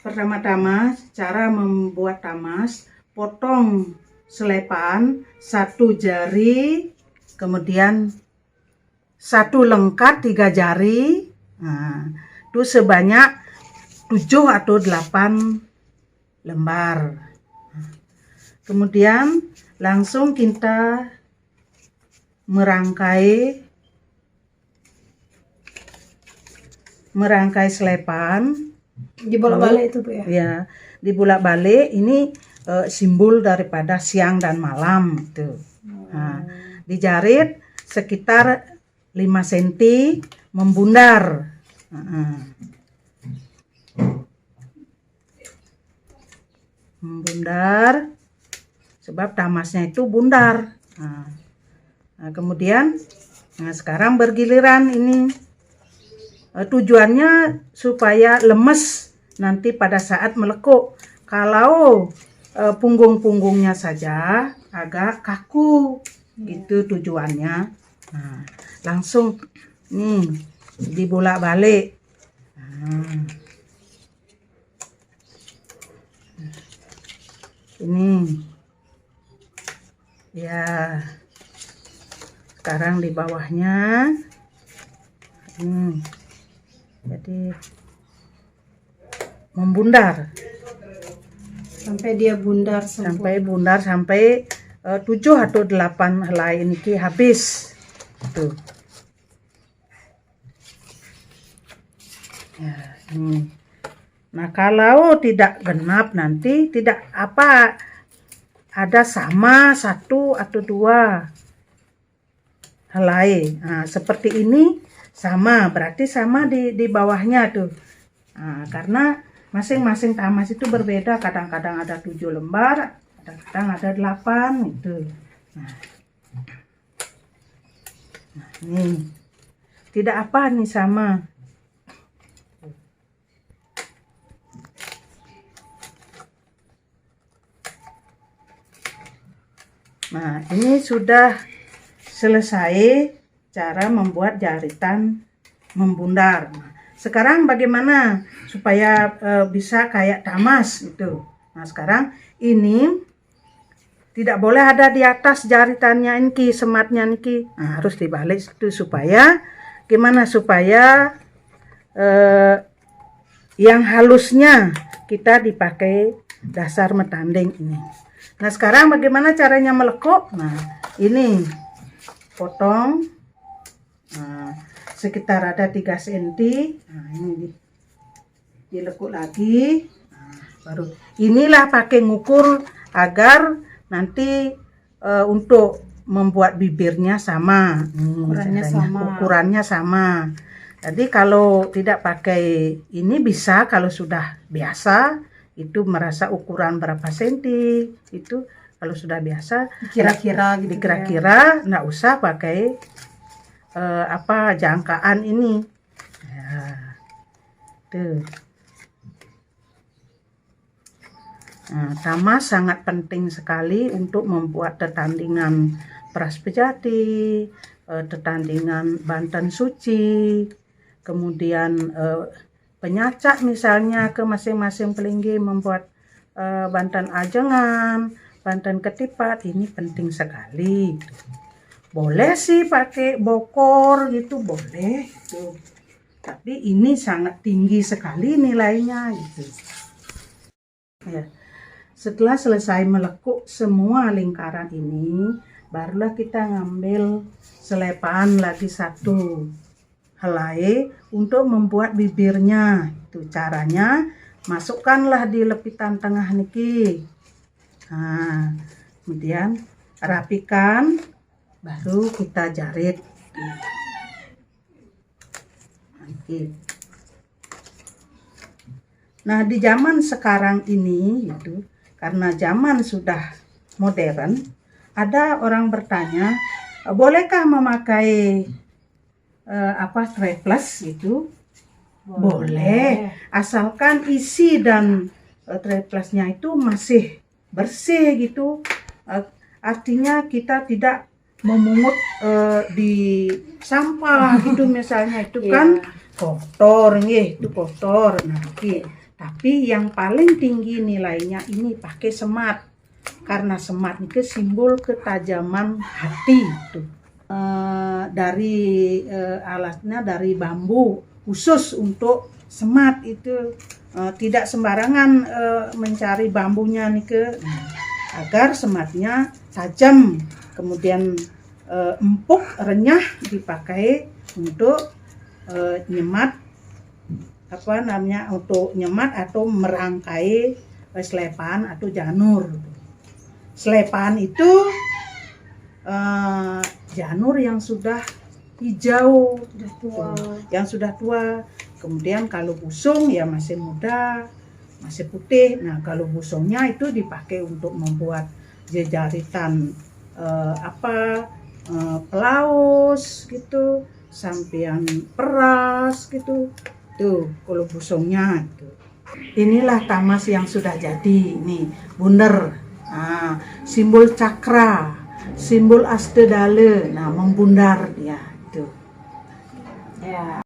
Pertama-tama cara membuat tamas, potong selepan 1 jari, kemudian 1 lengkat 3 jari. Nah, itu sebanyak 7 atau 8 lembar. Kemudian langsung kita merangkai selepan. Dibolak-balik itu Bu ya? Ya, dibolak-balik. Ini simbol daripada siang dan malam itu. Nah, dijarit sekitar 5 cm membundar. Membundar sebab tamasnya itu bundar. Nah, kemudian sekarang bergiliran ini. Tujuannya supaya lemes nanti pada saat melekuk. Kalau punggung-punggungnya saja agak kaku, gitu tujuannya. Nah, langsung nih dibolak-balik. Ini ya, sekarang di bawahnya. Jadi membundar sampai dia bundar sampai 7 atau 8 helai ini habis tuh. Ya, ini. Nah, kalau tidak genap nanti tidak apa, ada sama 1 atau 2 helai. Nah, seperti ini sama, berarti sama di bawahnya tuh. Nah, karena masing-masing tamas itu berbeda, kadang-kadang ada 7 lembar, kadang-kadang ada 8 gitu. Nah, ini tidak apa nih sama. Nah, ini sudah selesai cara membuat jaritan membundar. Nah, sekarang bagaimana supaya bisa kayak tamas itu. Nah, sekarang ini tidak boleh ada di atas jaritannya ini, sematnya ini. Nah, harus dibalik itu supaya gimana, supaya yang halusnya kita dipakai dasar metanding ini. Nah, sekarang bagaimana caranya melekuk? Nah, ini potong. Nah, sekitar ada 3 cm. Nah, ini dilekuk lagi. Nah, baru inilah pakai ngukur agar nanti untuk membuat bibirnya sama. Ukurannya sama. Jadi kalau tidak pakai ini bisa, kalau sudah biasa itu merasa ukuran berapa senti itu, kalau sudah biasa kira-kira gitu, dikira-kira nggak usah pakai jangkaan ini. Ya, tuh. Nah, tamas sangat penting sekali untuk membuat tetandingan Praspejati, tetandingan Banten Suci, kemudian penyacak misalnya ke masing-masing pelinggi membuat Banten Ajengan, Banten Ketipat, ini penting sekali. Boleh sih pakai bokor gitu, boleh gitu. Tapi ini sangat tinggi sekali nilainya gitu. Ya. Setelah selesai melekuk semua lingkaran ini, barulah kita ngambil selepan lagi 1 helai untuk membuat bibirnya. Itu caranya, masukkanlah di lepitan tengah niki. Nah, kemudian rapikan, baru kita jarit. Nah, di zaman sekarang ini itu, karena zaman sudah modern, ada orang bertanya, bolehkah memakai triples gitu? Boleh, asalkan isi dan triplesnya itu masih bersih gitu. Artinya kita tidak memungut di sampah gitu misalnya, itu kan kotor nih, itu kotor. Nah, Tapi yang paling tinggi nilainya ini pakai semat. Karena semat itu simbol ketajaman hati tuh. Dari alatnya dari bambu khusus untuk semat itu, tidak sembarangan mencari bambunya nih agar sematnya tajam, kemudian empuk, renyah, dipakai untuk nyemat untuk nyemat atau merangkai selepan atau janur. Selepan itu janur yang sudah hijau, yang sudah tua. Kemudian kalau busung ya masih muda, masih putih. Nah kalau busungnya itu dipakai untuk membuat jejaritan pelaus gitu, sampian peras gitu. Tuh kalau busungnya itu. Inilah tamas yang sudah jadi nih, bunder. Nah, simbol cakra, simbol astedale. Nah, membundar dia itu. Ya.